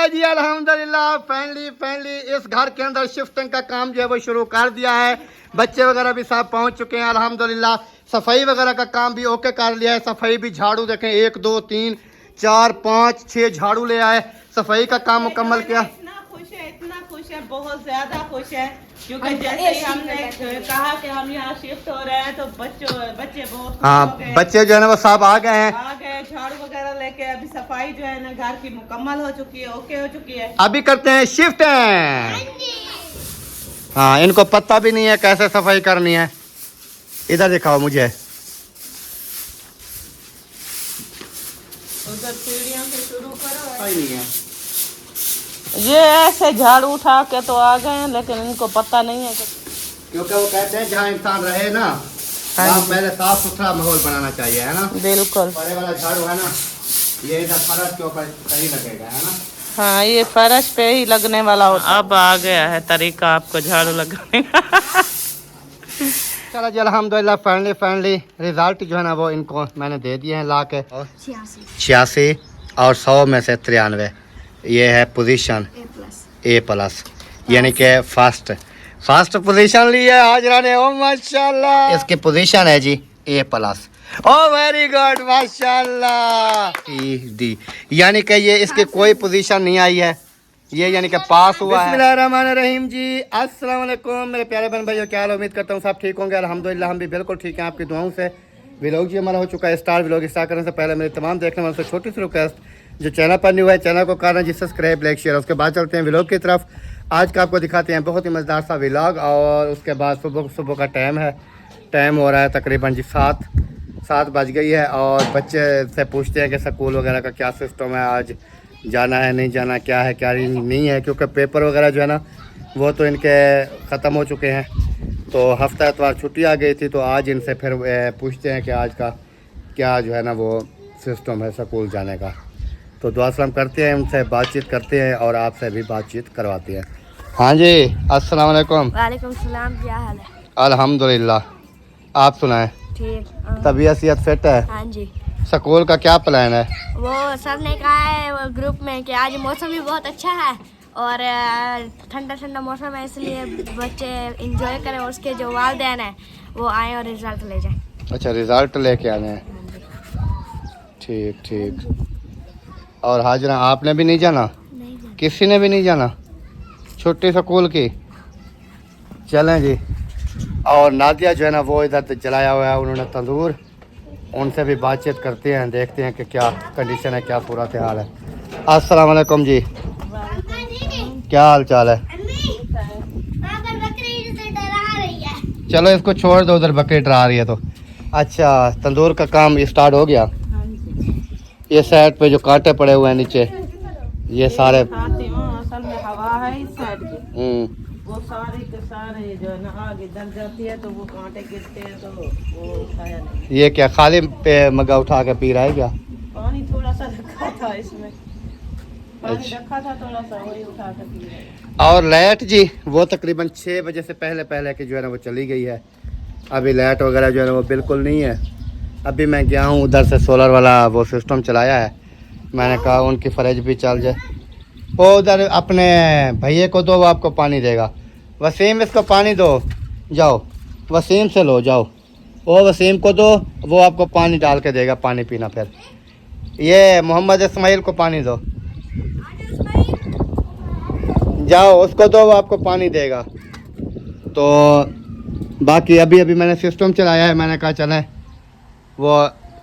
जी अल्हम्दुलिल्लाह फाइनली इस घर के अंदर शिफ्टिंग का काम जो है वो शुरू कर दिया है। बच्चे वगैरह भी सब पहुंच चुके हैं अल्हम्दुलिल्लाह। सफाई वगैरह का काम भी ओके कर लिया है। सफाई भी झाड़ू देखें 1 2 3 4 5 6 झाड़ू ले आए। सफाई का काम मुकम्मल किया। इतना खुश है बहुत ज्यादा खुश है क्योंकि जैसे ही हमने कहा कि हम यहाँ शिफ्ट हो रहे हैं तो बच्चे बहुत हाँ बच्चे जो है ना वो सब आ गए हैं। आ गए झाड़ू वगैरह लेके। अभी सफाई जो है ना घर की मुकम्मल हो चुकी है, ओके हो चुकी है। अभी करते हैं शिफ्टिंग। हाँ इनको पता भी नहीं है कैसे सफाई करनी है। इधर दिखाओ मुझे। उधर सीढ़ियों से शुरू करो। नहीं है ये ऐसे झाड़ू उठा के तो आ गए हैं लेकिन इनको पता नहीं है क्योंकि वो कहते हैं जहाँ इंसान रहे ना वहाँ पहले साफ सुथरा माहौल बनाना चाहिए, है ना। बिल्कुल बड़े वाला झाड़ू है ना ये इधर फर्श के ऊपर सही लगेगा, है ना। हाँ ये फर्श पे ही लगने वाला होता। अब आ गया है तरीका आपको झाड़ू लगाने का। चलो जी अल्हम्दुलिल्लाह फाइनली रिजल्ट जो है ना वो इनको मैंने दे दिए हैं ला के। 86 और 100 में से 93 ये है पोजीशन A+, यानी कि फर्स्ट पोजीशन ली है हाजरा ने। ओ माशाल्लाह इसकी पोजीशन है जी A+। ओ वेरी गुड माशाल्लाह। D यानी कि ये इसकी कोई पोजीशन नहीं आई है, ये यानी कि पास हुआ है। बिस्मिल्लाहिर्रहमानिर्रहीम जी अस्सलाम वालेकुम मेरे प्यारे बहन भाइयों, क्या हाल। उम्मीद करता हूँ सब ठीक होंगे अल्हम्दुलिल्लाह। हम भी बिल्कुल ठीक हैं आपकी दुआओं से। व्लॉग जी हमारा हो चुका है स्टार्ट। व्लॉग स्टार्ट करने से पहले मेरे तमाम देखने वालों से छोटी सी रिक्वेस्ट, जो चैनल पर न्यू है चैनल को करना जी सब्सक्राइब लाइक शेयर। उसके बाद चलते हैं व्लॉग की तरफ। आज का आपको दिखाते हैं बहुत ही मज़ेदार सा व्लॉग। और उसके बाद सुबह का टाइम हो रहा है तकरीबन जी 7 बज गई है। और बच्चे से पूछते हैं कि स्कूल वगैरह का क्या सिस्टम है, आज जाना है नहीं जाना, क्या है क्या नहीं है, क्योंकि पेपर वगैरह जो है ना वो तो इनके ख़त्म हो चुके हैं। तो हफ्ता एतवार छुट्टी आ गई थी तो आज इनसे फिर पूछते हैं कि आज का क्या जो है ना वो सिस्टम है स्कूल जाने का। तो दुआ सलाम करते हैं, उनसे बातचीत करते हैं और आपसे भी बातचीत करवाते हैं। हाँ जी अस्सलाम वालेकुम। वालेकुम सलाम, क्या हाल है? अल्हम्दुलिल्लाह आप सुनाएं। ठीक। तबीयत सेहत फिट है? हाँ जी। स्कूल का क्या प्लान है? वो सर ने कहा है वो ग्रुप में कि आज मौसम भी बहुत अच्छा है और ठंडा मौसम है, इसलिए बच्चे इंजॉय करें और उसके जो वालिदैन हैं वो आए और रिजल्ट ले जाएं। अच्छा रिजल्ट लेके आने हैं, ठीक। और हाजरा आपने भी नहीं जाना? नहीं जाना। किसी ने भी नहीं जाना छुट्टी स्कूल की? चलें जी। और नादिया जो है ना वो इधर जलाया हुआ है उन्होंने तंदूर, उनसे भी बातचीत करते हैं, देखते हैं कि क्या कंडीशन है, क्या सूरत हाल है। अस्सलाम वालेकुम जी, क्या हाल चाल है? चलो इसको छोड़ दो, उधर बकरी डरा रही है तो। अच्छा तंदूर का काम स्टार्ट हो गया। ये साइड पे जो कांटे पड़े हुए हैं नीचे ये सारे असल में हवा है इस साइड की, वो सारे के सारे जो है ना आगे दब जाती है तो वो कांटे गिरते हैं तो वो उठाया नहीं। ये क्या खाली पे मग्गा उठा के पी रहा है क्या? पानी थोड़ा सा रखा था इसमें, पानी अच्छा। रखा था थोड़ा सा, वही उठा के पी रहे हैं। और लाइट जी वो तकरीबन 6 बजे से पहले की जो है ना वो चली गई है। अभी लाइट वगैरह जो है ना वो बिल्कुल नहीं है। अभी मैं गया हूँ उधर से सोलर वाला वो सिस्टम चलाया है, मैंने कहा उनकी फ्रिज भी चल जाए। वो उधर अपने भैया को दो, वो आपको पानी देगा। वसीम इसको पानी दो, जाओ वसीम से लो जाओ। वो वसीम को दो, वो आपको पानी डाल के देगा, पानी पीना। फिर ये मोहम्मद इस्माइल को पानी दो, जाओ उसको दो, वो आपको पानी देगा। तो बाकी अभी मैंने सिस्टम चलाया है, मैंने कहा चलें वो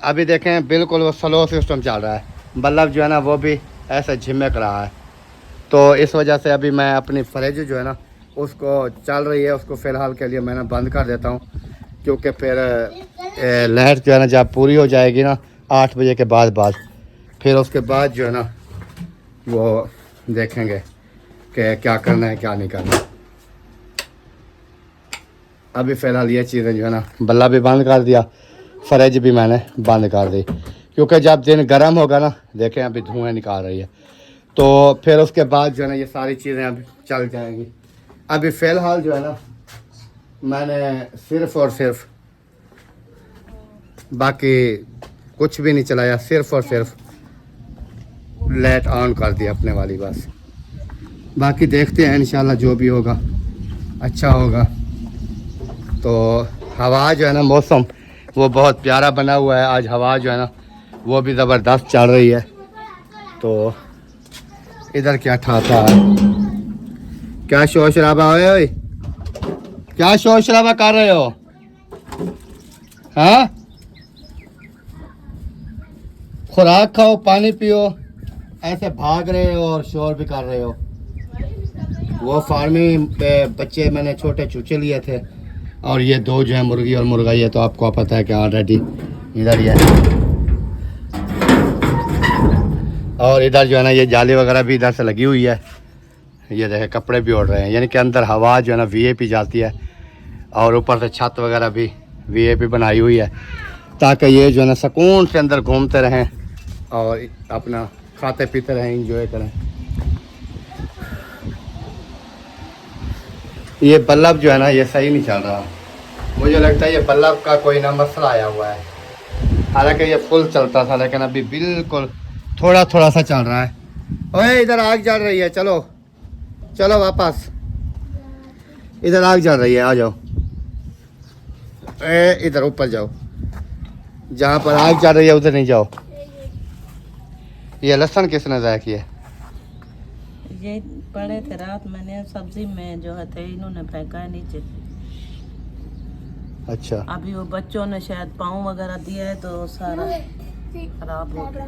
अभी देखें बिल्कुल वो स्लो सिस्टम चल रहा है, बल्ब जो है ना वो भी ऐसा झिमक रहा है। तो इस वजह से अभी मैं अपनी फ्रिज जो है ना उसको चल रही है, उसको फ़िलहाल के लिए मैंने बंद कर देता हूँ, क्योंकि फिर लाइट जो है ना जब पूरी हो जाएगी ना 8 बजे के बाद फिर उसके बाद जो है ना वो देखेंगे कि क्या करना है क्या नहीं करना। अभी फ़िलहाल ये चीज़ें जो है ना बल्ब भी बंद कर दिया, फ्रिज भी मैंने बंद कर दी, क्योंकि जब दिन गर्म होगा ना देखें अभी धुआं निकाल रही है, तो फिर उसके बाद जो है ना ये सारी चीज़ें अभी चल जाएंगी। अभी फ़िलहाल जो है ना मैंने सिर्फ़ और सिर्फ बाकी कुछ भी नहीं चलाया, सिर्फ़ और सिर्फ लाइट ऑन कर दी अपने वाली बस। बाकी देखते हैं इंशाल्लाह जो भी होगा अच्छा होगा। तो हवा जो है ना, मौसम वो बहुत प्यारा बना हुआ है। आज हवा जो है ना वो भी ज़बरदस्त चल रही है। तो इधर क्या ठाता है, क्या शोर शराबा है ओए? क्या शोर शराबा कर रहे हो? हाँ, खुराक खाओ, पानी पियो, ऐसे भाग रहे हो और शोर भी कर रहे हो। वो फार्मिंग पे बच्चे मैंने छोटे चूचे लिए थे और ये दो जो है मुर्गी और मुर्गा, ये तो आपको पता है कि ऑलरेडी इधर ही है। और इधर जो है ना ये जाली वगैरह भी इधर से लगी हुई है। ये देखे कपड़े भी उड़ रहे हैं, यानी कि अंदर हवा जो है ना वीआईपी जाती है। और ऊपर से छत वगैरह भी वीआईपी बनाई हुई है ताकि ये जो है ना सुकून से अंदर घूमते रहें और अपना खाते पीते रहें, इंजॉय करें। ये बल्ब जो है ना ये सही नहीं चल रहा, मुझे लगता है ये बल्ब का कोई ना मसला आया हुआ है। हालांकि ये फुल चलता था लेकिन अभी बिल्कुल थोड़ा थोड़ा सा चल रहा है। ओए इधर आग जल रही है, चलो चलो वापस, इधर आग जल रही है, आ जाओ। इधर ऊपर जाओ, जहाँ पर आग जल रही है उधर नहीं जाओ। ये लहसुन किसने ज़ाया किया? ये पड़े थे रात, मैंने सब्जी में जो है थे इन्होंने फेंका है नीचे। अच्छा, अभी वो बच्चों ने शायद पाँव वगैरह दिया है तो सारा खराब हो गया।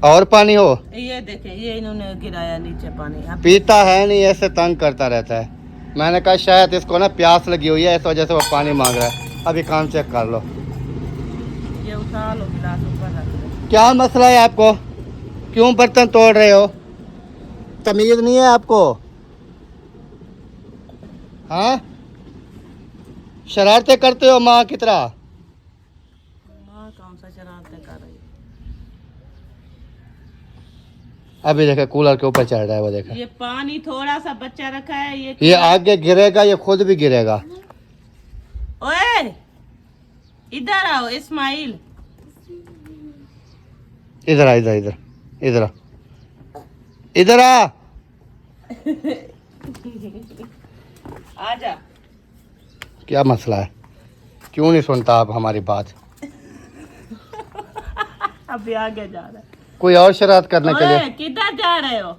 और पानी हो? ये देखे, ये इन्होंने गिराया नीचे पानी। पीता है नहीं, ऐसे तंग करता रहता है। मैंने कहा शायद इसको ना प्यास लगी हुई है, इस वजह से वो पानी मांग रहा है। अभी काम चेक कर लो। ये उठा लो गिलास ऊपर रख दो। क्या मसला है आपको? क्यों बर्तन तोड़ रहे हो? तमीज नहीं है आपको? हाँ, शरारतें करते हो माँ की तरह। माँ कौन सा शरारतें कर रही है? अभी देखे कूलर के ऊपर चढ़ रहा है वो, देखा। ये पानी थोड़ा सा बच्चा रखा है, ये आगे गिरेगा, ये खुद भी गिरेगा। ओए इधर आओ इस्माइल, इधर आ, इधर इधर इधर आ, इधर आ। आजा। क्या मसला है? क्यों नहीं सुनता आप हमारी बात? अभी आगे जा रहा है। कोई और शरारत करने के लिए? किधर जा रहे हो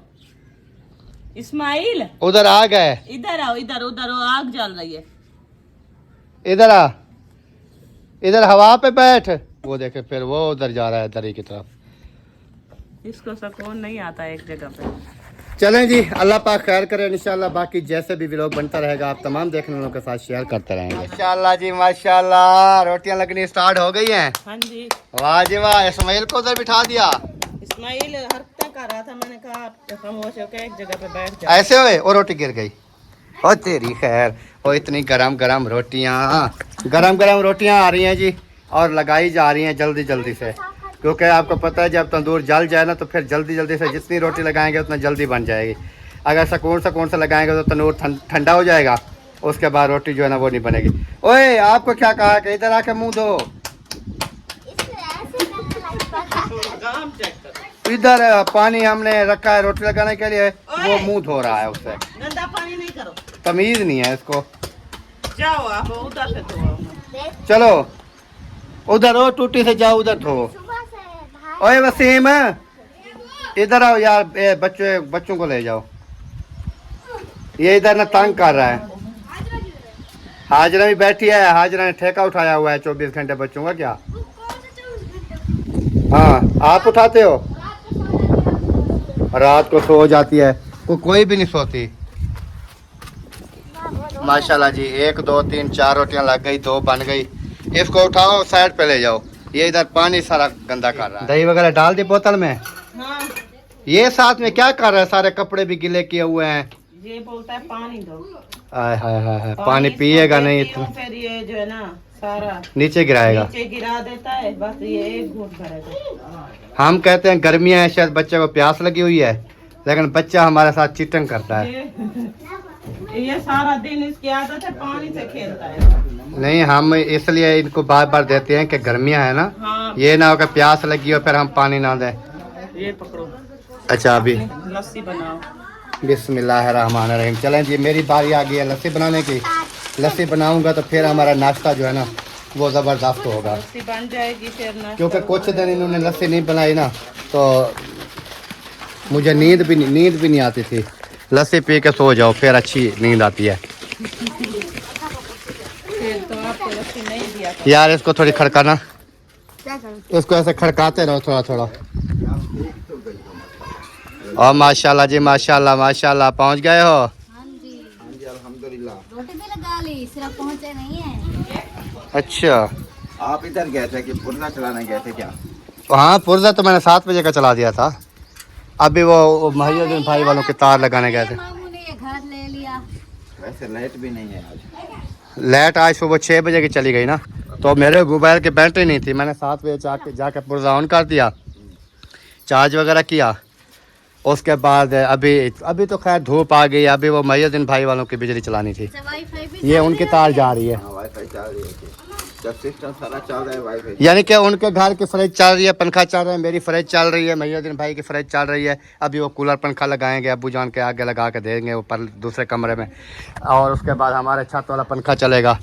इस्माइल? उधर आ गए। इधर आओ, इधर उधर वो आग जल रही है। इधर आ, इधर हवा पे बैठ। वो देखे फिर वो उधर जा रहा है दरी की तरफ। इसको सुकून नहीं आता एक जगह पे। चलें जी, अल्लाह पाक खैर करे इंशाल्लाह। बाकी जैसे भी व्लॉग बनता रहेगा आप तमाम देखने वालों के साथ शेयर करते रहेंगे इंशाल्लाह जी। माशाल्लाह रोटियां लगनी स्टार्ट हो गई हैं। हाँ जी, वाह जी वाह। इस्माइल को उधर बिठा दिया। इस्माइल हरकतें कर रहा था, मैंने कहा आप खामोश होकर एक जगह पे बैठ जाओ। ऐसे हुए और रोटी गिर गई। ओ तेरी खैर। ओ इतनी गरम गरम रोटियां, गरम गरम रोटियां आ रही हैं जी और लगाई जा रही हैं जल्दी जल्दी से, क्योंकि आपको पता है जब तंदूर जल जाए ना तो फिर जल्दी जल्दी से जितनी रोटी लगाएंगे उतना जल्दी बन जाएगी। अगर सुकून से लगाएंगे तो तंदूर ठंडा हो जाएगा, उसके बाद रोटी जो है ना वो नहीं बनेगी। ओए आपको क्या कहा कि इधर आके मुंह धो। इधर पानी हमने रखा है रोटी लगाने के लिए, वो मुंह धो रहा है उससे। गंदा पानी नहीं करो, तमीज नहीं है इसको। जाओ आप उधर से धो। चलो उधर हो, टूटी से जाओ उधर धो। ओए वसीम इधर आओ यार, बच्चों को ले जाओ। ये इधर ना तंग कर रहा है। हाजरा भी बैठी है, हाजरा ने ठेका उठाया हुआ है 24 घंटे बच्चों का। क्या हाँ आप उठाते हो? रात को सो जाती है, कोई भी नहीं सोती। माशाल्लाह जी, 1 2 3 4 रोटियां लग गई, 2 बन गई। इसको उठाओ साइड पे ले जाओ। ये इधर पानी सारा गंदा कर रहा है। दही वगैरह डाल दी बोतल में। हाँ। ये साथ में क्या कर रहा है? सारे कपड़े भी गिले किए हुए हैं। ये बोलता है पानी दो। आय हाय हाय, पानी पिएगा नहीं इतना, फिर ये जो है ना सारा नीचे गिराएगा। नीचे गिरा देता है, बस ये एक घूंट भरेगा। हम कहते हैं गर्मियाँ हैं, शायद बच्चे को प्यास लगी हुई है, लेकिन बच्चा हमारे साथ चीटिंग करता है। ये सारा दिन इसकी आदत है, पानी से खेलता है। नहीं, हम इसलिए इनको बार बार देते हैं कि गर्मियाँ है ना। हाँ। ये ना हो कि प्यास लगी हो फिर हम पानी ना दें। ये पकड़ो। अच्छा अभी लस्सी बनाओ। बिस्मिल्लाहिर्रहमानिर्रहीम। चलें जी, मेरी बारी आ गई है लस्सी बनाने की। लस्सी बनाऊंगा तो फिर हमारा नाश्ता जो है ना वो ज़बरदस्त होगा, लस्सी बन जाएगी फिर नाश्ता क्योंकि होगा। कुछ दिन इन्होंने लस्सी नहीं बनाई ना तो मुझे नींद भी नहीं आती थी। लस्सी पी के सो जाओ फिर अच्छी नींद आती है। फिर तो आपको लस्सी नहीं दिया था। यार इसको थोड़ी खड़काना, क्या करूँ? इसको ऐसे खड़काते रहो थोड़ा थोड़ा। और माशाल्लाह जी माशाल्लाह माशाल्लाह, पहुंच गए हो? हाँ जी अल्हम्दुलिल्लाह। रोटी भी लगा ली, सिर्फ पहुँचे नहीं है। अच्छा आप इधर गए थे कि पुरना चलाने गए थे क्या? हाँ, पुर्जा तो मैंने 7 बजे का चला दिया था। अभी वो महियुद्दीन भाई वालों के तार लगाने गए थे। मामू ने ये घर ले लिया। वैसे लाइट भी नहीं है आज। लाइट आज सुबह 6 बजे की चली गई ना, तो मेरे मोबाइल की बैटरी नहीं थी। मैंने 7 बजे जाके पुर्जा ऑन कर दिया, चार्ज वगैरह किया। उसके बाद अभी तो खैर धूप आ गई। अभी वो महियुद्दीन भाई वालों की बिजली चलानी थी, वाईफाई भी ये उनकी तार जा रही है। हाँ वाईफाई चल रही है, जब सिस्टम सारा चल रहा है वाईफाई। यानी कि उनके घर की फ्रिज चल रही है, पंखा चल रहा है, मेरी फ्रिज चल रही है, महियुद्दीन भाई की फ्रिज चल रही है। अभी वो कूलर पंखा लगाएंगे, अब्बू जान के आगे लगा के देंगे ऊपर दूसरे कमरे में। और उसके बाद हमारे छत वाला पंखा चलेगा।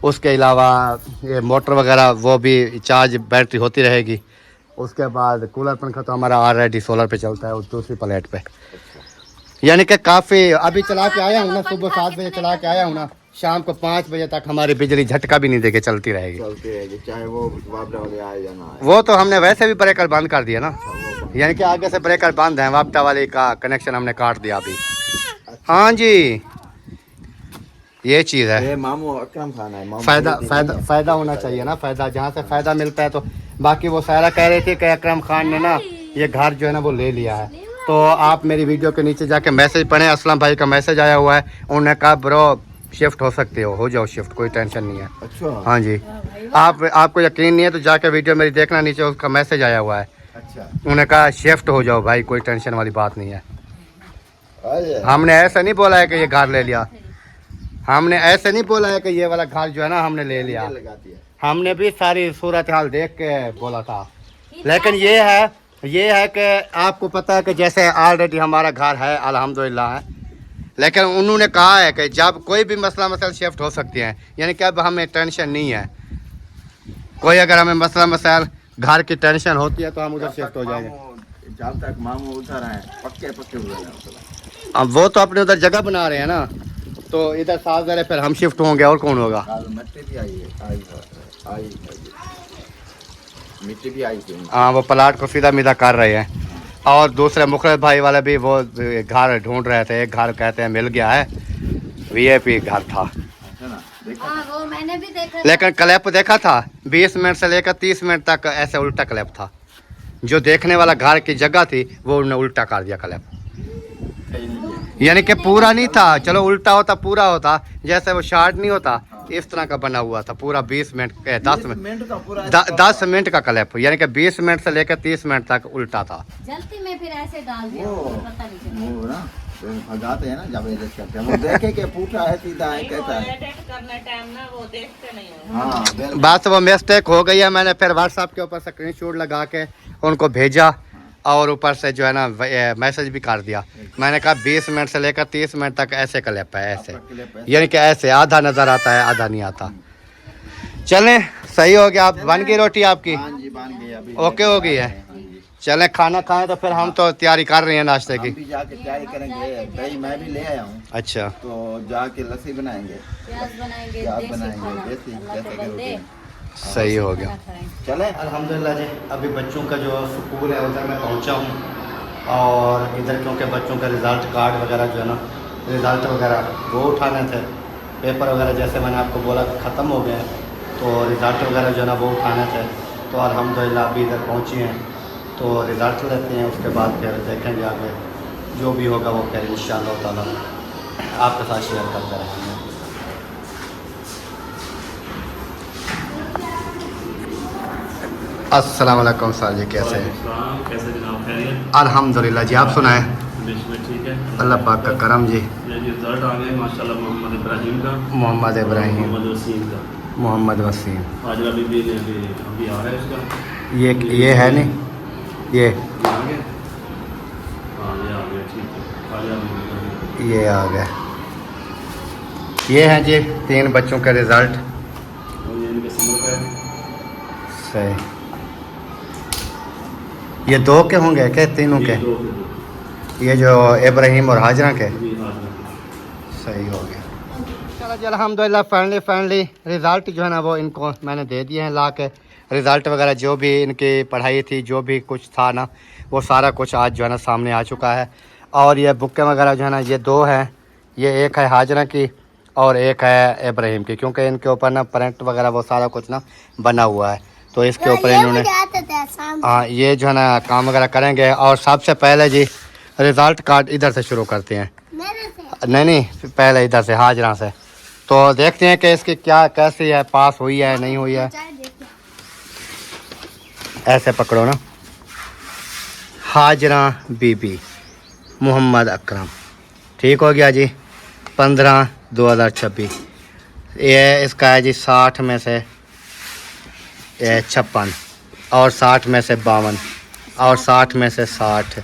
उसके अलावा ये मोटर वगैरह वो भी चार्ज बैटरी होती रहेगी। उसके बाद कूलर पंखा तो हमारा ऑलरेडी सोलर पे चलता है, उस दूसरी प्लेट पे। यानी कि काफ़ी अभी चला के आया हूँ ना, सुबह 7 बजे चला के आया हूँ ना, शाम को 5 बजे तक हमारी बिजली झटका भी नहीं देके चलती रहेगी। चलती रहेगी चाहे वो वापडा वाले आए या ना आए। वो तो हमने वैसे भी ब्रेकर बंद कर दिया ना, यानी कि आगे से ब्रेकर बंद है, वापटा वाले का कनेक्शन हमने काट दिया अभी। हाँ जी, ये चीज़ है। ये मामू अकरम खान है। मामू फ़ायदा होना चाहिए ना, फ़ायदा जहाँ से फ़ायदा मिलता है तो। बाकी वो सारा कह रही थी कि अकरम खान ने ना ये घर जो है ना वो ले लिया है। तो आप मेरी वीडियो के नीचे जाके मैसेज पढ़ें, असलम भाई का मैसेज आया हुआ है। उन्होंने कहा ब्रो शिफ्ट हो सकते हो जाओ शिफ्ट, कोई टेंशन नहीं है। अच्छा हाँ जी, आपको यकीन नहीं है तो जाके वीडियो मेरी देखना, नीचे उसका मैसेज आया हुआ है। अच्छा उन्होंने कहा शिफ्ट हो जाओ भाई, कोई टेंशन वाली बात नहीं है। अरे हमने ऐसा नहीं बोला है कि ये घर ले लिया, हमने ऐसे नहीं बोला है कि ये वाला घर जो है ना हमने ले लिया। लगाती है। हमने भी सारी सूरत हाल देख के बोला था। लेकिन ये है कि आपको पता है कि जैसे ऑलरेडी हमारा घर है अल्हम्दुलिल्लाह है, लेकिन उन्होंने कहा है कि जब कोई भी मसला मसाइल शिफ्ट हो सकते हैं, यानी कि अब हमें टेंशन नहीं है। कोई अगर हमें मसला मसाइल घर की टेंशन होती है तो हम उधर शिफ्ट हो जाएंगे। जब तक मामू उधर हैं पक्के हुए हैं। अब वो तो अपने उधर जगह बना रहे हैं ना, तो इधर साथ रहे फिर हम शिफ्ट होंगे और कौन होगा। मिट्टी भी आई है, आई मिट्टी भी आई थी। हाँ, वो प्लाट को सीधा मीधा कर रहे हैं। और दूसरे मुखलिस भाई वाले भी वो घर ढूंढ रहे थे, एक घर कहते हैं मिल गया है, वीआईपी घर था। हाँ, वो मैंने भी देखा। लेकिन क्लैप देखा था 20 मिनट से लेकर 30 मिनट तक ऐसे उल्टा क्लैप था। जो देखने वाला घर की जगह थी वो उन्होंने उल्टा कर दिया क्लैप, यानी कि पूरा नहीं था। चलो उल्टा होता पूरा होता, जैसे वो शार्ट नहीं होता इस तरह का बना हुआ था पूरा। 20 मिनट 10 मिनट का क्लैप, यानी कि 20 मिनट से लेकर 30 मिनट तक उल्टा था। जल्दी में फिर ऐसे डाल दिया, पता नहीं चला। वो ना भगाते हैं ना जब एडिट करते हैं, वो देखे कि पूछा है सीधा है कैसा है। एडिट करने टाइम ना वो देखते नहीं हो। हाँ बिल्कुल। बस वो मिस्टेक हो गई है। मैंने फिर व्हाट्सएप के ऊपर स्क्रीनशॉट लगा के उनको भेजा और ऊपर से जो है ना मैसेज भी कर दिया। मैंने कहा 20 मिनट से लेकर 30 मिनट तक ऐसे क्लिप है, ऐसे यानी कि ऐसे आधा नज़र आता है आधा नहीं आता। चलें सही हो गया। आप बन गई रोटी आपकी? हाँ जी बन गई अभी। ओके हो गई है। हाँ जी। चलें खाना खाएं तो फिर हम तो तैयारी कर रहे हैं नाश्ते हम की। भी जाके तैयारी करेंगे, दही मैं भी ले आया हूँ, अच्छा, तो जाके लस्सी बनाएंगे, प्याज बनाएंगे, प्याज देसी बनाएंगे, खाना। देसी अल्लाह जैसे के कि बंदे। रोटी। सही हो गया। चले अल्हम्दुलिल्लाह जी, अभी बच्चों का जो स्कूल है उधर मैं पहुंचा हूं। और इधर क्योंकि बच्चों का रिज़ल्ट कार्ड वगैरह जो है ना, रिज़ल्ट वगैरह वो उठाने थे। पेपर वगैरह जैसे मैंने आपको बोला ख़त्म हो गए हैं, तो रिज़ल्ट वगैरह जो है ना वो उठाने थे। तो अल्हम्दुलिल्लाह अभी इधर पहुँचे हैं, तो रिज़ल्ट लेते हैं, उसके बाद फिर देखेंगे आगे जो भी होगा वो फिर इंशाअल्लाह ताला आपके साथ शेयर करते रहेंगे। अस्सलाम वालेकुम सर जी, कैसे हैं? कैसे जनाब खैरियत? अल्हम्दुलिल्लाह जी, आप सुनाएं? बिल्कुल ठीक है। अल्लाह पाक का करम जी। ये रिजल्ट आ गया माशाल्लाह मोहम्मद इब्राहिम का, मोहम्मद इब्राहिम, मोहम्मद वसीम का। मोहम्मद वसीम, आज अभी भी अभी आ रहा है उसका। ये है नहीं, ये आ गया। गया। ये आ गया। ये हैं जी 3 बच्चों के रिज़ल्ट। और ये इनके समर का है। सही। ये 2 के होंगे क्या, तीनों के? ये 2 ये जो इब्राहिम और हाजरा के। जी हाँ जी। सही हो गया। चलो जी अल्हम्दुलिल्लाह फाइनली रिज़ल्ट जो है ना वो इनको मैंने दे दिए हैं ला के। रिज़ल्ट वगैरह जो भी इनकी पढ़ाई थी, जो भी कुछ था ना, वो सारा कुछ आज जो है ना सामने आ चुका है। और ये बुकें वगैरह जो है ना, ये 2 हैं। ये एक है हाजरा की और एक है इब्राहिम की, क्योंकि इनके ऊपर ना प्रिंट वगैरह वो सारा कुछ ना बना हुआ है, तो इसके ऊपर इन्होंने हाँ ये जो है ना काम वगैरह करेंगे। और सबसे पहले जी रिज़ल्ट कार्ड इधर से शुरू करते हैं। नहीं पहले इधर से हाजरा से, तो देखते हैं कि इसकी क्या कैसी है, पास हुई है नहीं हुई है। ऐसे पकड़ो ना। हाजरा बीबी मोहम्मद अकरम, ठीक हो गया जी। 15/2026। ये इसका है जी 60 में से 56 और 60 में से 52 और 60 में से 60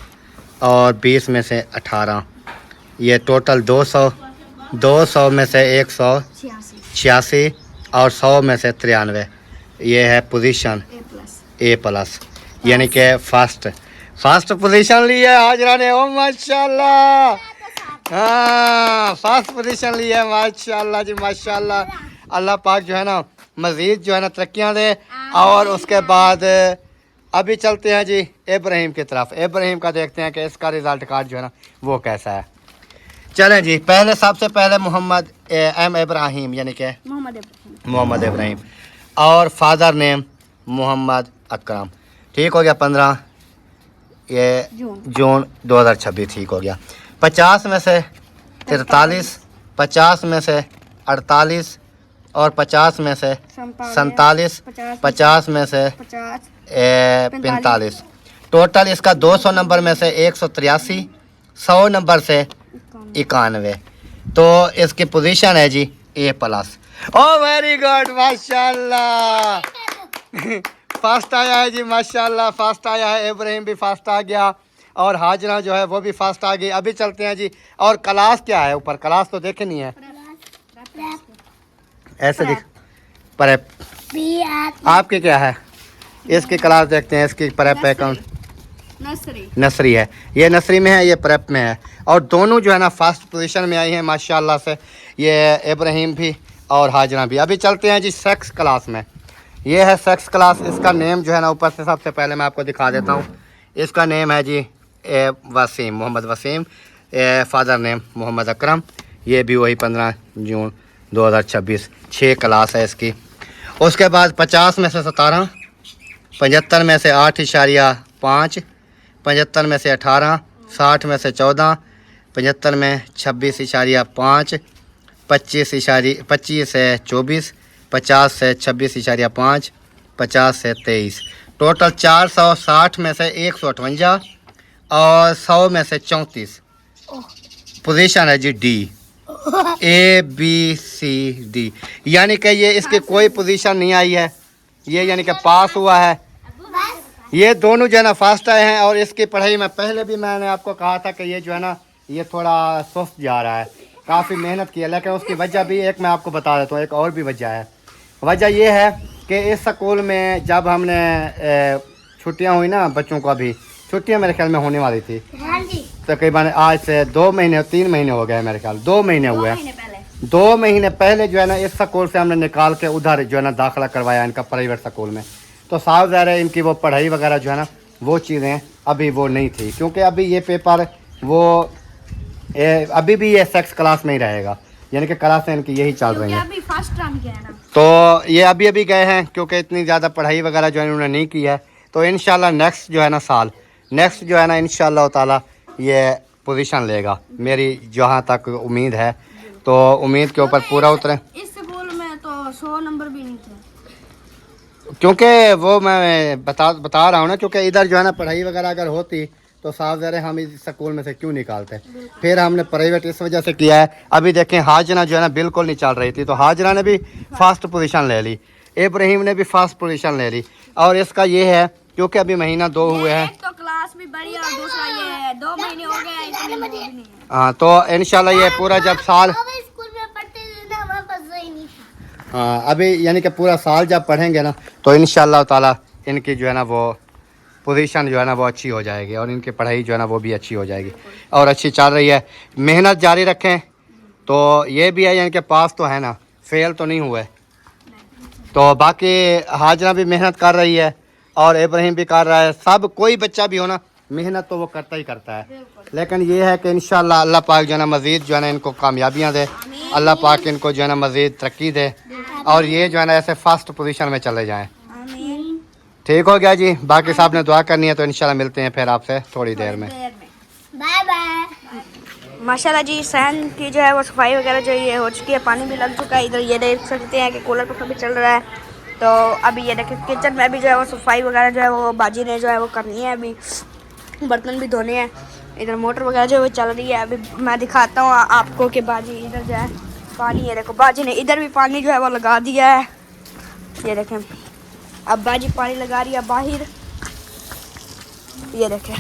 और 20 में से 18। ये टोटल 200 में से 186 और 100 में से 93। ये है पोजीशन A+, यानी कि फर्स्ट पोजीशन ली है हाजरा ने। ओ माशाल्लाह, हाँ फर्स्ट पोजीशन ली है माशाल्लाह जी माशाल्लाह। अल्लाह पाक जो है ना मज़ीद जो है ना तरक्कियाँ दे। और उसके बाद अभी चलते हैं जी इब्राहिम की तरफ। इब्राहिम का देखते हैं कि इसका रिज़ल्ट कार्ड जो है ना वो कैसा है। चलें जी, पहले सबसे पहले मोहम्मद इब्राहिम यानी कि मोहम्मद इब्राहिम और फादर नेम मोहम्मद अकरम, ठीक हो गया। 15 जून 2026, ठीक हो गया। 50 में से 43, 50 में से 48 और 50 में से 47, 50 में से 45। टोटल इसका 200 नंबर में से 183, 100 नंबर से 91। तो इसकी पोजीशन है जी A+। ओ वेरी गुड माशाल्लाह। फर्स्ट आया है जी माशाल्लाह, फर्स्ट आया है। इब्राहिम भी फर्स्ट आ गया और हाजरा जो है वो भी फर्स्ट आ गई। अभी चलते हैं जी। और क्लास क्या है ऊपर? क्लास तो देखे नहीं है, ऐसे दिख प्रेप। आपकी क्या है? इसकी क्लास देखते हैं। इसकी प्रेप अकाउंट नर्सरी है। ये नर्सरी में है, ये प्रेप में है। और दोनों जो है ना फर्स्ट पोजीशन में आई हैं माशाल्लाह से, ये इब्राहिम भी और हाजरा भी। अभी चलते हैं जी सेक्स क्लास में। ये है सेक्स क्लास। इसका नेम जो है ना ऊपर से सबसे पहले मैं आपको दिखा देता हूँ। इसका नेम है जी वसीम, मोहम्मद वसीम। Father name Mohammad Akram. ये भी वही 15 जून 2026। 6 क्लास है इसकी। उसके बाद 50 में से 17, 75 में से 8.5, 75 में से 18, 60 में से 14, 75 में 26.5, 25 से 24, 50 से 26.5, 50 से 23। टोटल 460 में से 158 और 100 में से 34। पोजीशन है जी D, ABCD, यानी कि ये इसकी कोई पोजीशन नहीं आई है। ये यानी कि पास हुआ है। ये दोनों जो है ना फर्स्ट आए हैं। और इसकी पढ़ाई में पहले भी मैंने आपको कहा था कि ये जो है ना ये थोड़ा सुस्त जा रहा है, काफ़ी मेहनत की है। लेकिन उसकी वजह भी एक मैं आपको बता देता हूँ, एक और भी वजह है। वजह ये है कि इस स्कूल में जब हमने छुट्टियाँ हुई ना बच्चों को, अभी छुट्टियाँ मेरे ख्याल में होने वाली थी तकरीबन आज से 2 महीने 3 महीने हो गए मेरे ख्याल, 2 महीने हुए। 2 महीने पहले जो है ना इस स्कूल से हमने निकाल के उधर जो है ना दाखिला करवाया इनका प्राइवेट स्कूल में। तो साफ ज़ाहिर है इनकी वो पढ़ाई वगैरह जो है ना वो चीज़ें अभी वो नहीं थी, क्योंकि अभी ये पेपर वो अभी भी ये सेक्स क्लास में ही रहेगा, यानी कि क्लासें इनकी यही चल रही हैं। अभी फर्स्ट टर्म किया है ना, तो ये अभी गए हैं क्योंकि इतनी ज़्यादा पढ़ाई वगैरह जो है इन्होंने नहीं की है। तो इंशाल्लाह नेक्स्ट जो है ना साल, नेक्स्ट जो है ना इंशाल्लाह ताला ये पोजीशन लेगा, मेरी जहाँ तक उम्मीद है। तो उम्मीद के ऊपर पूरा उतरे। इस स्कूल में तो 100 नंबर भी नहीं थे, क्योंकि वो मैं बता रहा हूँ ना, क्योंकि इधर जो है ना पढ़ाई वगैरह अगर होती तो साफ ज़ाहिर है हम इस स्कूल में से क्यों निकालते। फिर हमने प्राइवेट इस वजह से किया है। अभी देखें हाजरा जो है ना बिल्कुल नहीं चल रही थी, तो हाजरा ने भी फर्स्ट पोजीशन ले ली, इब्राहिम ने भी फर्स्ट पोजीशन ले ली। और इसका ये है क्योंकि अभी महीना 2 हुए हैं। एक तो क्लास क्लास भी बड़ी और दूसरा ये 2 महीने हो गए इतने वो भी नहीं है। हाँ, तो इंशाल्लाह ये पूरा जब साल स्कूल में पढ़ते थे ना हमारे पास वही नहीं था। हाँ, अभी यानी कि पूरा साल जब पढ़ेंगे ना तो इंशाल्लाह ताला इनकी जो है ना वो पोजीशन जो है ना वो अच्छी हो जाएगी और इनकी पढ़ाई जो है ना वो भी अच्छी हो जाएगी और अच्छी चल रही है। मेहनत जारी रखें तो ये भी है, यानी कि पास तो है ना, फेल तो नहीं हुए। तो बाकी हाजरा भी मेहनत कर रही है और इब्राहिम भी कर रहा है। सब कोई बच्चा भी हो ना मेहनत तो वो करता ही करता है, लेकिन ये है कि इंशाल्लाह अल्लाह पाक जो है ना मज़ीद जो है ना इनको कामयाबियाँ दे, अल्लाह पाक इनको जो है ना मज़ीद तरक्की दे और ये जो है ना ऐसे फर्स्ट पोजीशन में चले जाएं। ठीक हो गया जी। बाकी साहब ने दुआ करनी है तो इंशाल्लाह मिलते हैं फिर आपसे थोड़ी देर में। Bye bye. माशाल्लाह जी सहन की जो है वो सफाई वगैरह जो ये हो चुकी है, पानी भी लग चुका है। इधर ये देख सकते हैं कि कूलर पंखा भी चल रहा है। तो अभी ये देखिए किचन में भी जो है वो सफाई वगैरह जो है वो बाजी ने जो है वो करनी है। अभी बर्तन भी धोने हैं। इधर मोटर वगैरह जो है वो चल रही है। अभी मैं दिखाता हूँ आपको कि बाजी इधर जो है पानी, ये देखो बाजी ने इधर भी पानी जो है वो लगा दिया है। ये देखें अब बाजी पानी लगा रही है बाहर। ये देखें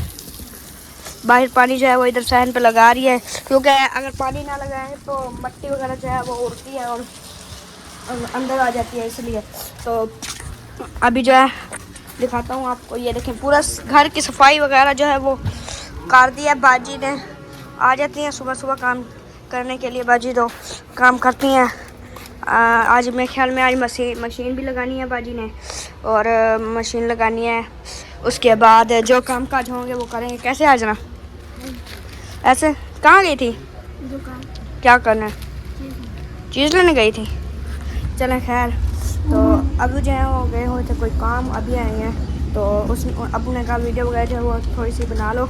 बाहर पानी जो है वो इधर सहन पे लगा रही है, क्योंकि अगर पानी ना लगाए तो मिट्टी वगैरह जो है वो उड़ती है और अंदर आ जाती है, इसलिए। तो अभी जो है दिखाता हूँ आपको। ये देखें पूरा घर की सफाई वगैरह जो है वो कर दिया बाजी ने। आ जाती हैं सुबह सुबह काम करने के लिए बाजी, तो काम करती हैं। आज मेरे ख्याल में आज मशीन भी लगानी है बाजी ने और मशीन लगानी है। उसके बाद जो काम काज होंगे वो करेंगे। कैसे आ जाना ऐसे? कहाँ गई थी? दुकान। क्या करना? चीज़ लेने गई थी। चलें खैर। तो अभी जो है वो गए हुए थे कोई काम, अभी आए हैं। तो उस अबू ने कहा वीडियो वगैरह जो है वो थोड़ी सी बना लो।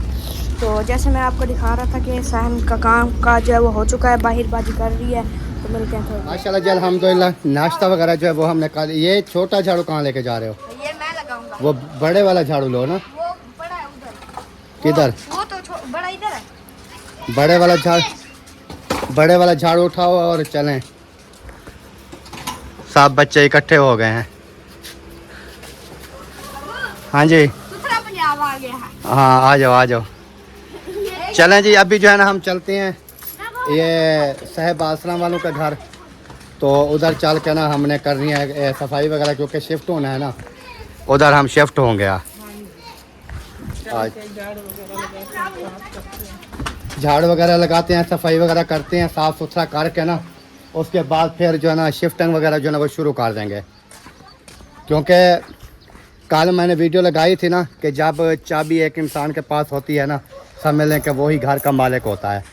तो जैसे मैं आपको दिखा रहा था कि सहन का काम का जो है वो हो चुका है, बाहर बाजी कर रही है। तो मिलते हैं थोड़ा। माशाल्लाह जी अल्हम्दुलिल्लाह। नाश्ता वगैरह जो है वो हमने कर। ये छोटा झाड़ू कहाँ लेके जा रहे हो? ये मैं लगाऊंगा। वो बड़े वाला झाड़ू लो ना। वो बड़ा है उधर। किधर? वो तो बड़ा इधर है। बड़े वाला झाड़ू उठाओ और चलें। सब बच्चे इकट्ठे हो गए हैं। हाँ जी, दूसरा पंजाब आ गया है। हाँ आ जाओ आ जाओ। चलें जी, अभी जो है ना हम चलते हैं ये साहब आश्रम वालों का घर। तो उधर चल के ना हमने करनी है सफाई वगैरह, क्योंकि शिफ्ट होना है ना, उधर हम शिफ्ट होंगे। आज झाड़ वगैरह लगाते हैं, सफाई वगैरह करते हैं, साफ़ सुथरा करके ना उसके बाद फिर जो है ना शिफ्टिंग वगैरह जो है ना वो शुरू कर देंगे। क्योंकि कल मैंने वीडियो लगाई थी ना कि जब चाबी एक इंसान के पास होती है ना समझ लें कि वही घर का मालिक होता है।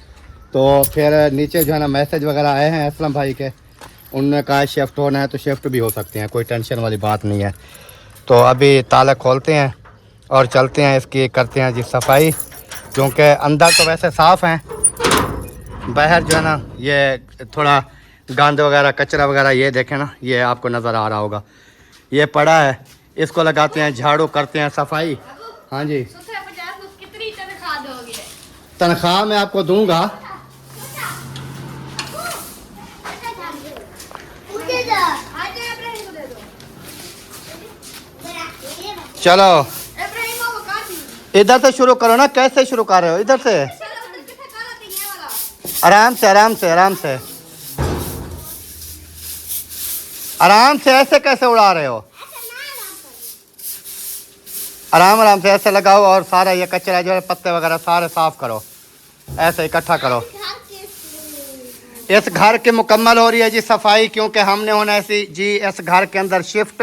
तो फिर नीचे जो है ना मैसेज वगैरह आए हैं असलम भाई के, उन्होंने कहा शिफ्ट होना है तो शिफ्ट भी हो सकते हैं, कोई टेंशन वाली बात नहीं है। तो अभी ताला खोलते हैं और चलते हैं, इसकी करते हैं जी सफाई। क्योंकि अंदर तो वैसे साफ़ हैं, बाहर जो है ना ये थोड़ा गंद वगैरह कचरा वगैरह ये देखें ना, ये आपको नज़र आ रहा होगा, ये पड़ा है। इसको लगाते हैं झाड़ू, करते हैं सफाई। हाँ जी, कितनी तनख्वाह दोगे? तनख्वाह मैं आपको दूंगा। चलो इधर से शुरू करो ना। कैसे शुरू कर रहे हो? इधर से आराम से आराम से आराम से आराम से। ऐसे कैसे उड़ा रहे हो? आराम आराम से ऐसे लगाओ और सारा ये कचरा जो है पत्ते वगैरह सारे साफ करो, ऐसे इकट्ठा करो। इस घर की मुकम्मल हो रही है जी सफाई, क्योंकि हमने होना ऐसी जी इस घर के अंदर शिफ्ट।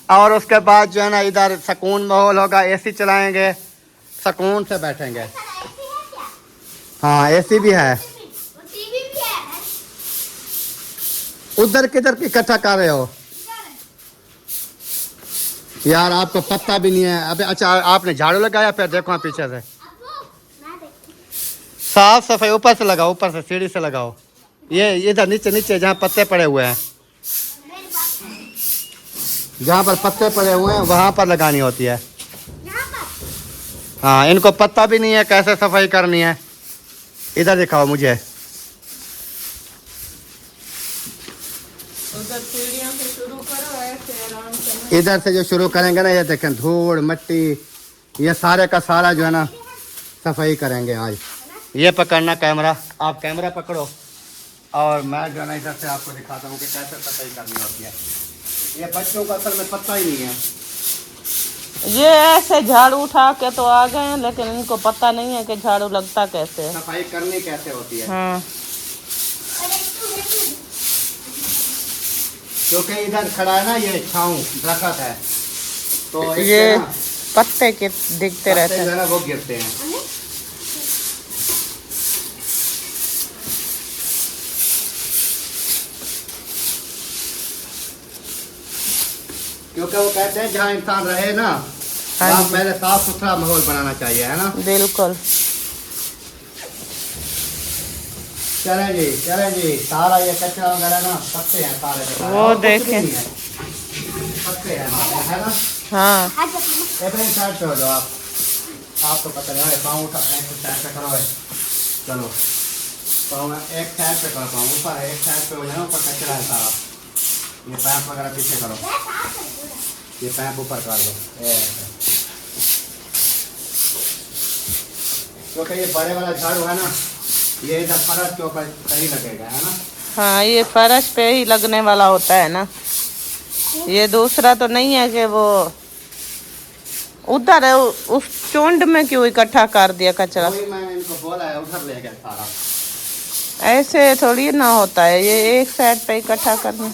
और उसके बाद जो है ना इधर सुकून माहौल होगा, एसी चलाएंगे, सुकून से बैठेंगे। हाँ एसी भी है। उधर किधर इकट्ठा कर रहे हो यार? आपको पता भी नहीं है। अबे अच्छा आपने झाड़ू लगाया? फिर देखो हाँ पीछे से साफ सफाई ऊपर से लगाओ, ऊपर से सीढ़ी से लगाओ। ये इधर नीचे नीचे जहाँ पत्ते पड़े हुए हैं, जहाँ पर पत्ते पड़े हुए हैं वहाँ पर लगानी होती है। हाँ इनको पता भी नहीं है कैसे सफाई करनी है। इधर दिखाओ मुझे। उधर सीढ़ियों से शुरू करो, ऐसे आराम से। इधर से जो शुरू करेंगे ना, ये देखें धूल मिट्टी ये सारे का सारा जो है ना सफाई करेंगे आज। ये पकड़ना कैमरा, आप कैमरा पकड़ो और मैं जो है ना इधर से आपको दिखाता हूँ कि कैसे सफाई करनी होती है। ये बच्चों को असल में पता ही नहीं है। ये ऐसे झाड़ू उठा के तो आ गए हैं, लेकिन इनको पता नहीं है कि झाड़ू लगता कैसे है, सफाई करनी कैसे होती है। हाँ। क्योंकि इधर खड़ा है ना, ये छाँव दरख्त है तो ये पत्ते के दिखते रहते जो हैं। है ना वो गिरते हैं। क्योंकि वो कहते हैं जहाँ इंसान रहे ना, हाँ वहाँ जी। पहले साफ सुथरा माहौल बनाना चाहिए, है ना। बिल्कुल। चलें जी, सारा ये कचरा वगैरह ना पत्ते हैं सारे के सारे, वो और कुछ भी देखें। नहीं है, पत्ते हैं हमारे, है ना। हाँ, एक साइड पे हो जाओ आप, आपको पता नहीं है। पाँव उठा, एक साइड पे करो, चलो पाँव एक साइड पे करो, पाँव ऊपर है, एक साइड पे हो जाए, ऊपर कचरा है सारा। ये पैप वगैरह पीछे करो, ये पैप ऊपर कर दो, क्योंकि ये बड़े वाला झाड़ू है ना, ये इधर फर्श के ऊपर सही लगेगा, है ना। हाँ, ये फर्श पे ही लगने वाला होता है ना, ये दूसरा तो नहीं है कि वो उधर है, उस चोंड में क्यों इकट्ठा कर दिया कचरा। वही मैंने इनको बोला है उधर ले गए सारा। ऐसे थोड़ी ना होता है, ये एक साइड पे इकट्ठा करना।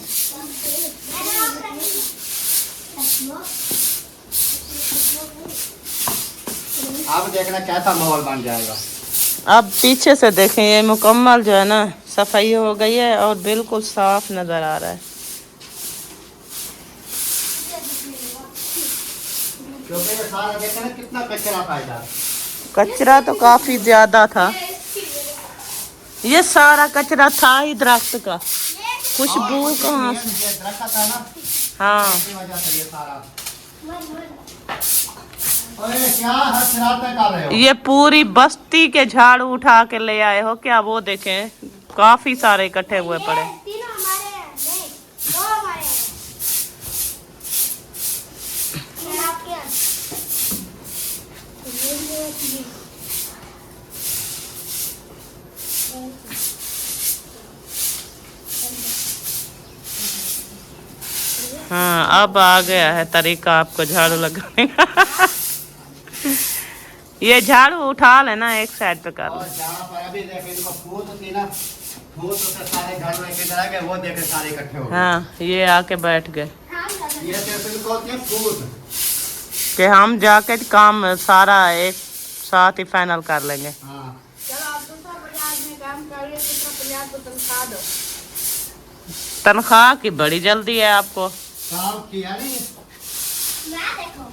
आप देखना कैसा माहौल बन जाएगा। अब पीछे से देखें, ये मुकम्मल जो है ना सफाई हो गई है और बिल्कुल साफ नजर आ रहा है। क्योंकि ये सारा देखे ना कितना कचरा था इधर। कचरा तो काफी ज्यादा था, ये सारा कचरा था ही दरख्त का, खुशबू कहाँ से। ये दरख्त है ना, हाँ, इसकी वजह से ये सारा। अरे क्या हसराते कर रहे हो। ये पूरी बस्ती के झाड़ू उठा के ले आए हो क्या? वो देखें काफी सारे इकट्ठे हुए पड़े। तीनों हमारे हैं, नहीं, दो हमारे हैं। ये आपके हैं। हाँ, अब आ गया है तरीका आपको झाड़ू लगाने का। ये झाड़ू उठा लेना, एक साइड पे कर और जहाँ पर अभी देखे इनको फूट थी ना, फूट से सारे घर में किधर आ गए, वो देखे सारे इकट्ठे हो गए। हाँ, ये आके बैठ गए ये सिर्फ इनको होती है फूट। कि हम जाके काम सारा एक साथ ही फाइनल कर लेंगे। हाँ, चलो आप 250 में काम कर रहे हो, 250 को तनख्वाह दो। तनख्वाह की बड़ी जल्दी है आपको, काम किया नहीं।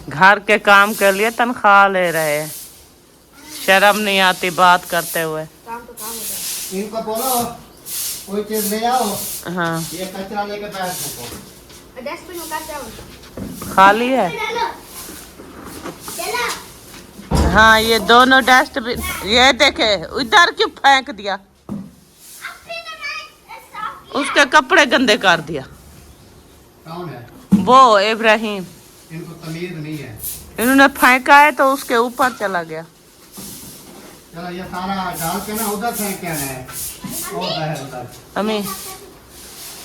घर के काम के लिए तनख्वाह ले रहे हैं, शर्म नहीं आती बात करते हुए। काम तो काम होता है। इनको बोलो कोई चीज ले आओ, हाँ, ये कचरा लेके बैठ सको। डस्टबिन उतार जाओ। खाली है। हाँ, ये दोनों डस्टबिन, ये देखे इधर क्यों फेंक दिया, उसके कपड़े गंदे कर दिया। कौन है? वो इब्राहिम, इनको तमीज नहीं है। इन्होंने फेंका है तो उसके ऊपर चला गया। चलो ये सारा डाल के ना उधर फेंक के आना है, वो है उधर। अम्मी,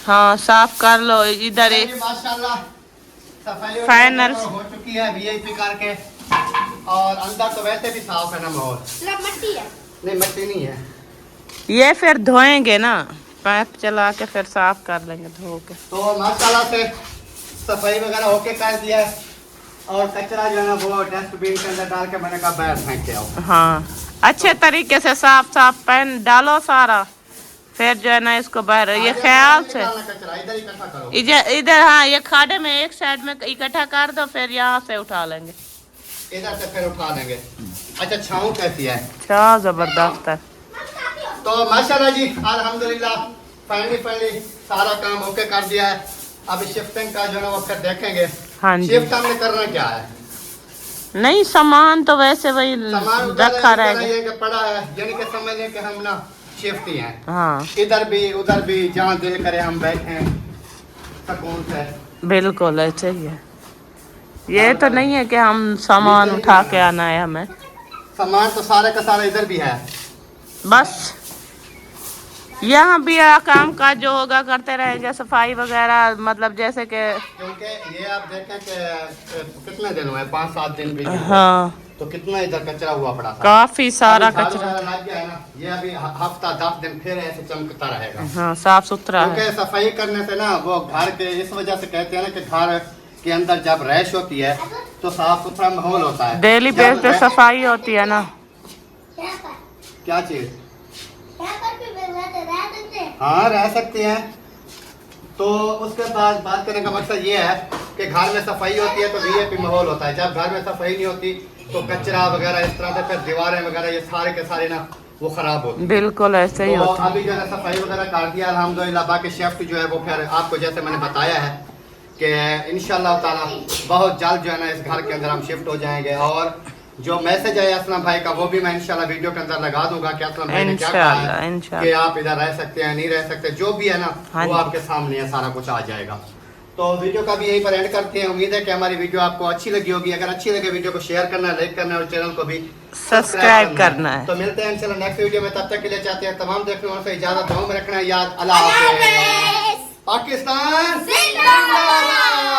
हाँ साफ कर लो इधर। ये माशाल्लाह सफाई फाइनल हो चुकी है वीआईपी करके, और अंदर तो वैसे भी साफ है ना माहौल। सिर्फ मट्टी है। नहीं मट्टी नहीं है। ये फिर धोएंगे ना, पाइप चला के फिर साफ कर लेंगे धो के। तो माशाल्लाह से सफाई वगैरह होके कर दिया है, और कचरा जो है ना वो डस्टबिन के अंदर डाल के मैंने कहा बाहर फेंक के आओ। हाँ, अच्छे तरीके से साफ पहन डालो सारा, फिर जो है ना इसको बाहर ये ख्याल से कचरा इधर इकट्ठा करो। इधर हाँ, ये खाड़े में एक साइड में इकट्ठा कर दो, फिर यहाँ से उठा लेंगे, इधर से फिर उठा लेंगे। अच्छा छाँव कैसी है? क्या जबरदस्त है। तो माशाल्लाह जी अल्हम्दुलिल्लाह फाइनली सारा काम होके कर दिया है। अभी शिफ्टिंग का जो है ना वो फिर देखेंगे। हाँ जी, शिफ्ट हमने करना क्या है? नहीं सामान तो वैसे वही सामान रखा रहेगा। ये कि पड़ा है, यानी कि समझ लें कि हम ना शिफ्ट ही हैं। हाँ इधर भी उधर भी, जहाँ दिल करे हम बैठे सुकून से। बिल्कुल ऐसे ही है। ये तो नहीं है कि हम सामान उठा के आना है हमें, सामान तो सारे का सारा इधर भी है। बस यहाँ भी काम काज जो होगा करते रहेंगे, सफाई वगैरह, मतलब जैसे कि क्योंकि ये आप देखें कि कितने दिन हुए, 5-7 दिन भी, हाँ तो कितना इधर कचरा हुआ पड़ा था। काफी सारा अभी झाड़ू कचरा, वगैरह लग गया है ना, ये अभी हफ्ता 10 दिन फिर ऐसे चमकता रहेगा। हाँ साफ सुथरा है। क्योंकि सफाई करने से ना वो घर के, इस वजह से कहते हैं ना कि घर के अंदर जब रैश होती है तो साफ सुथरा माहौल होता है। डेली जब बेस पे सफाई होती है ना। क्या चीज? हाँ रह सकते हैं। तो उसके बाद बात करने का मकसद ये है कि घर में सफाई होती है तो वीआईपी माहौल होता है। जब घर में सफाई नहीं होती तो कचरा वगैरह इस तरह से, फिर दीवारें वगैरह ये सारे के सारे ना वो खराब होती है। बिल्कुल ऐसे ही तो होता है। अभी जो है सफाई वगैरह कर दिया अल्हम्दुलिल्लाह। बाकी शिफ्ट जो है वो फिर आपको जैसे मैंने बताया है कि इंशाल्लाह ताला बहुत जल्द जो है ना इस घर के अंदर हम शिफ्ट हो जाएंगे। और जो मैसेज है असलम भाई का वो भी मैं इंशाल्लाह वीडियो के अंदर लगा दूंगा कि असलम भाई ने क्या कहा है कि आप इधर रह सकते हैं, नहीं रह सकते, जो भी है ना हाँ वो जी। आपके सामने है, सारा कुछ आ जाएगा। तो वीडियो का भी यहीं पर एंड करते हैं। उम्मीद है कि हमारी वीडियो आपको अच्छी लगी होगी। अगर अच्छी लगे वीडियो को शेयर करना है, लाइक करना है और चैनल को भी सब्सक्राइब करना है। तो मिलते हैं इंशाल्लाह नेक्स्ट वीडियो में। तब तक के लिए चाहते हैं तमाम देखने वालों से इजाजत, दुआ में रखना है याद। अल्लाह हाफिज़। पाकिस्तान जिंदाबाद।